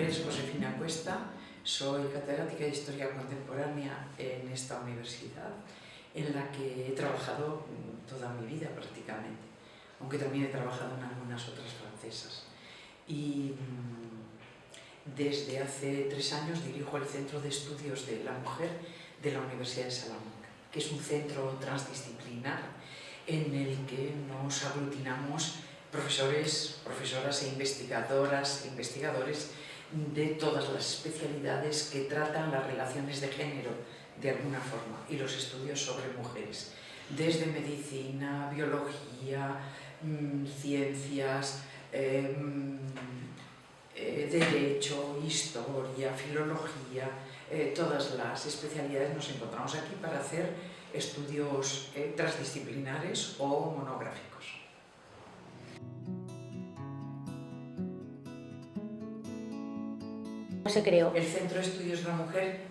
nombre es Josefina Cuesta, soy catedrática de Historia Contemporánea en esta universidad, en la que he trabajado toda mi vida prácticamente, aunque también he trabajado en algunas otras francesas. Y desde hace 3 años dirijo el Centro de Estudios de la Mujer de la Universidad de Salamanca, que es un centro transdisciplinar en el que nos aglutinamos profesores, profesoras e investigadoras e investigadores de todas las especialidades que tratan las relaciones de género de alguna forma y los estudios sobre mujeres, desde medicina, biología, ciencias, derecho, historia, filología, todas las especialidades nos encontramos aquí para hacer estudios transdisciplinares o monográficos. Se creó. El Centro de Estudios de la Mujer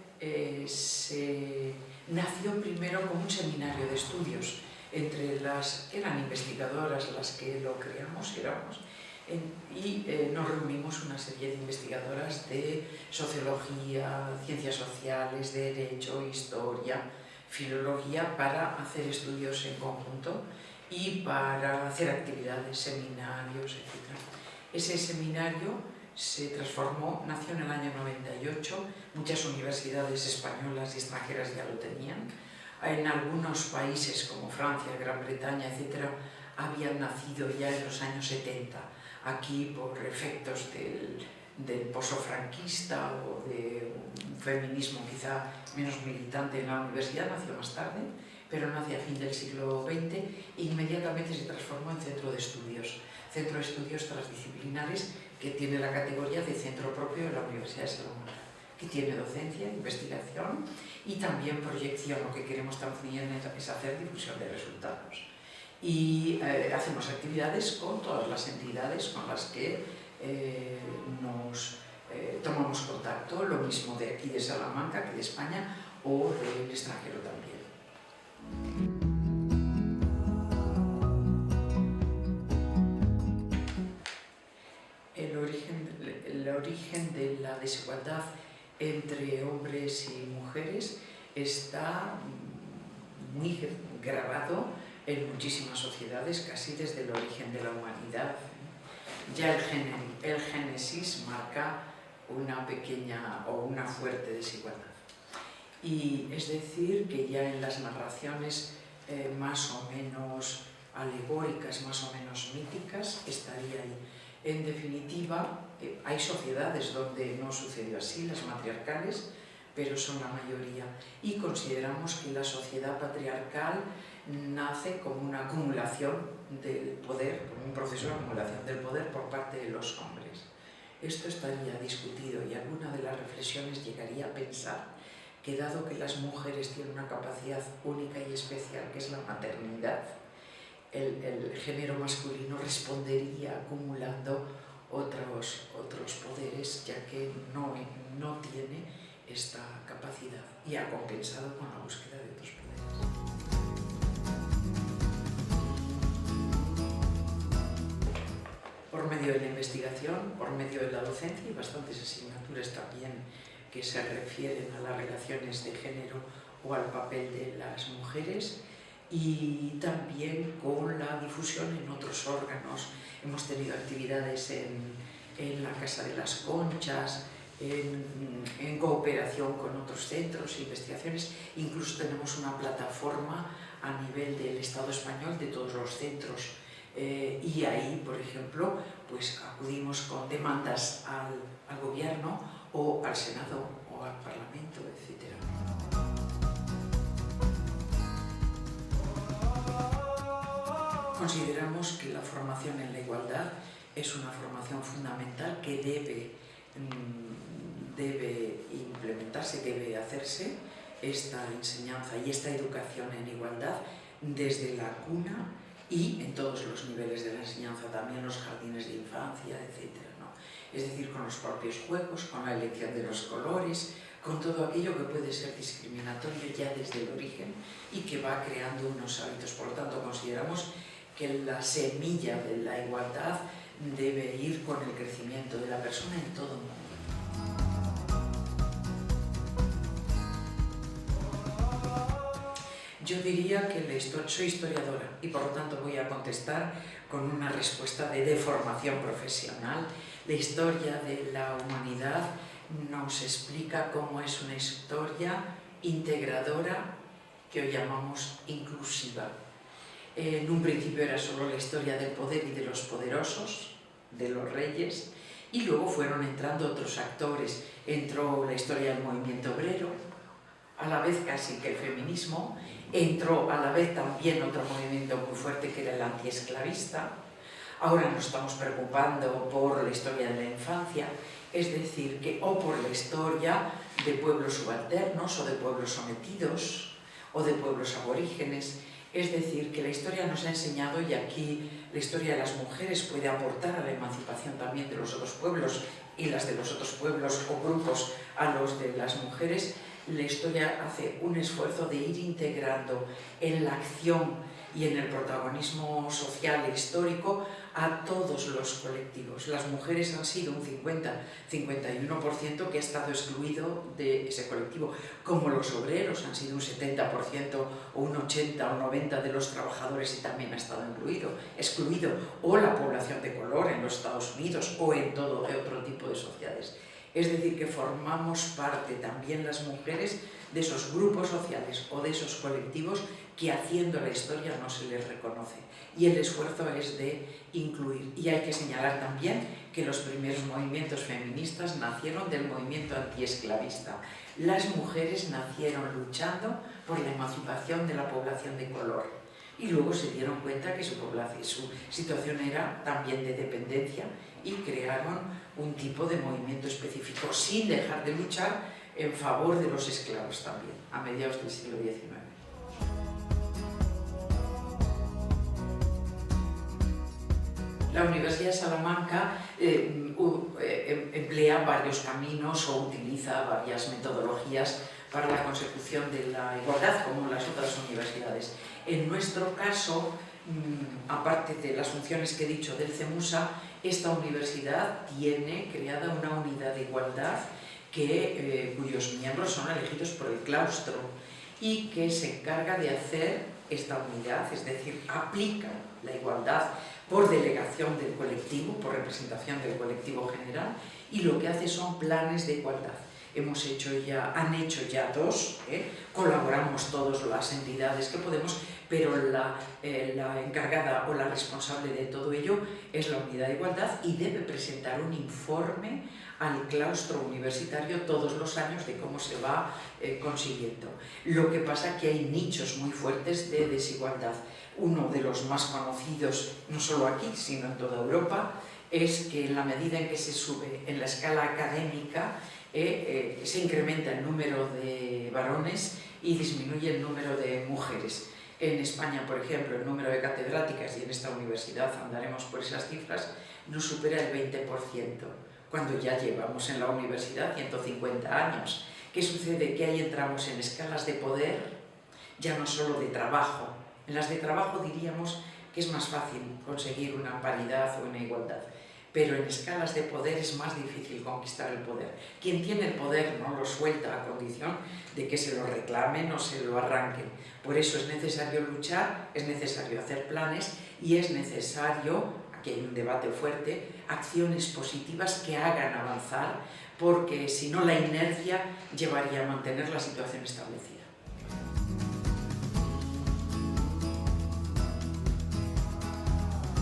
nació primero como un seminario de estudios entre eran investigadoras las que lo creamos, y nos reunimos una serie de investigadoras de sociología, ciencias sociales, derecho, historia, filología, para hacer estudios en conjunto y para hacer actividades, seminarios, etc. Ese seminario se transformó, nació en el año 98, muchas universidades españolas y extranjeras ya lo tenían. En algunos países como Francia, Gran Bretaña, etc., habían nacido ya en los años 70, aquí por efectos del poso-franquista o de un feminismo quizá menos militante en la universidad, nació más tarde, pero nació a fin del siglo XX e inmediatamente se transformó en centro de estudios transdisciplinares, que tiene la categoría de centro propio de la Universidad de Salamanca, que tiene docencia, investigación y también proyección. Lo que queremos también es hacer difusión de resultados. Y hacemos actividades con todas las entidades con las que nos tomamos contacto, lo mismo de aquí de Salamanca que de España o del extranjero también. El origen de la desigualdad entre hombres y mujeres está muy grabado en muchísimas sociedades, casi desde el origen de la humanidad. Ya el Génesis marca una pequeña o una fuerte desigualdad. Y es decir, que ya en las narraciones más o menos alegóricas, más o menos míticas, estaría ahí. En definitiva, hay sociedades donde no sucedió así, las matriarcales, pero son la mayoría. Y consideramos que la sociedad patriarcal nace como una acumulación del poder, como un proceso de acumulación del poder por parte de los hombres. Esto estaría discutido y alguna de las reflexiones llegaría a pensar que, dado que las mujeres tienen una capacidad única y especial, que es la maternidad, el género masculino respondería acumulando otros poderes, ya que no tiene esta capacidad y ha compensado con la búsqueda de otros poderes. Por medio de la investigación, por medio de la docencia y bastantes asignaturas también que se refieren a las relaciones de género o al papel de las mujeres, y también con la difusión en otros órganos. Hemos tenido actividades en la Casa de las Conchas, en cooperación con otros centros e investigaciones. Incluso tenemos una plataforma a nivel del Estado español de todos los centros, y ahí, por ejemplo, pues acudimos con demandas al gobierno o al Senado o al Parlamento, etc. Consideramos que la formación en la igualdad es una formación fundamental que debe implementarse, debe hacerse esta enseñanza y esta educación en igualdad desde la cuna y en todos los niveles de la enseñanza, también los jardines de infancia, etc., ¿no? Es decir, con los propios juegos, con la elección de los colores, con todo aquello que puede ser discriminatorio ya desde el origen y que va creando unos hábitos. Por lo tanto, consideramos que la semilla de la igualdad debe ir con el crecimiento de la persona en todo momento. Yo diría que soy historiadora y por lo tanto voy a contestar con una respuesta de deformación profesional. La historia de la humanidad nos explica cómo es una historia integradora que hoy llamamos inclusiva. En un principio era solo la historia del poder y de los poderosos, de los reyes, y luego fueron entrando otros actores. Entró la historia del movimiento obrero, a la vez casi que el feminismo, entró a la vez también otro movimiento muy fuerte que era el antiesclavista. Ahora nos estamos preocupando por la historia de la infancia, es decir, o por la historia de pueblos subalternos o de pueblos sometidos o de pueblos aborígenes. Es decir, que la historia nos ha enseñado, y aquí la historia de las mujeres puede aportar a la emancipación también de los otros pueblos y las de los otros pueblos o grupos a los de las mujeres. La historia hace un esfuerzo de ir integrando en la acción y en el protagonismo social e histórico a todos los colectivos. Las mujeres han sido un 50-51% que ha estado excluido de ese colectivo, como los obreros han sido un 70% o un 80 o 90% de los trabajadores y también ha estado excluido, o la población de color en los Estados Unidos o en todo otro tipo de sociedades. Es decir, que formamos parte también las mujeres de esos grupos sociales o de esos colectivos que haciendo la historia no se les reconoce. Y el esfuerzo es de incluir. Y hay que señalar también que los primeros movimientos feministas nacieron del movimiento antiesclavista. Las mujeres nacieron luchando por la emancipación de la población de color. Y luego se dieron cuenta que su situación era también de dependencia y crearon un tipo de movimiento específico sin dejar de luchar en favor de los esclavos también, a mediados del siglo XIX. La Universidad de Salamanca emplea varios caminos o utiliza varias metodologías para la consecución de la igualdad, como las otras universidades. En nuestro caso, aparte de las funciones que he dicho del CEMUSA, esta universidad tiene creada una unidad de igualdad cuyos miembros son elegidos por el claustro y que se encarga de hacer esta unidad, es decir, aplica la igualdad por delegación del colectivo, por representación del colectivo general, y lo que hace son planes de igualdad. Han hecho ya dos, colaboramos todas las entidades que podemos, pero la encargada o la responsable de todo ello es la unidad de igualdad y debe presentar un informe al claustro universitario todos los años de cómo se va consiguiendo. Lo que pasa es que hay nichos muy fuertes de desigualdad. Uno de los más conocidos, no solo aquí, sino en toda Europa, es que en la medida en que se sube en la escala académica, se incrementa el número de varones y disminuye el número de mujeres. En España, por ejemplo, el número de catedráticas, y en esta universidad andaremos por esas cifras, no supera el 20%, cuando ya llevamos en la universidad 150 años. ¿Qué sucede? Que ahí entramos en escalas de poder, ya no solo de trabajo. En las de trabajo diríamos que es más fácil conseguir una paridad o una igualdad, pero en escalas de poder es más difícil conquistar el poder. Quien tiene el poder no lo suelta a condición de que se lo reclamen o se lo arranquen. Por eso es necesario luchar, es necesario hacer planes y es necesario, aquí hay un debate fuerte, acciones positivas que hagan avanzar, porque si no la inercia llevaría a mantener la situación establecida.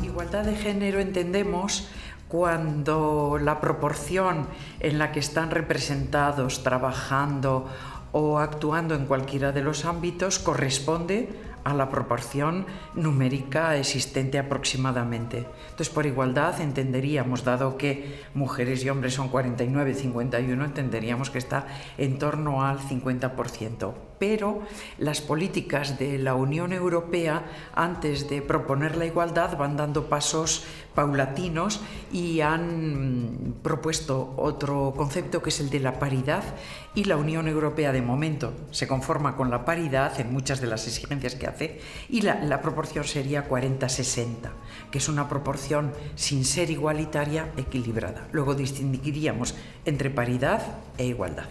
Igualdad de género entendemos cuando la proporción en la que están representados, trabajando o actuando en cualquiera de los ámbitos corresponde a la proporción numérica existente aproximadamente. Entonces, por igualdad entenderíamos, dado que mujeres y hombres son 49-51, entenderíamos que está en torno al 50%. Pero las políticas de la Unión Europea, antes de proponer la igualdad, van dando pasos paulatinos y han propuesto otro concepto que es el de la paridad, y la Unión Europea de momento se conforma con la paridad en muchas de las exigencias que hace, y la proporción sería 40-60, que es una proporción sin ser igualitaria, equilibrada. Luego distinguiríamos entre paridad e igualdad.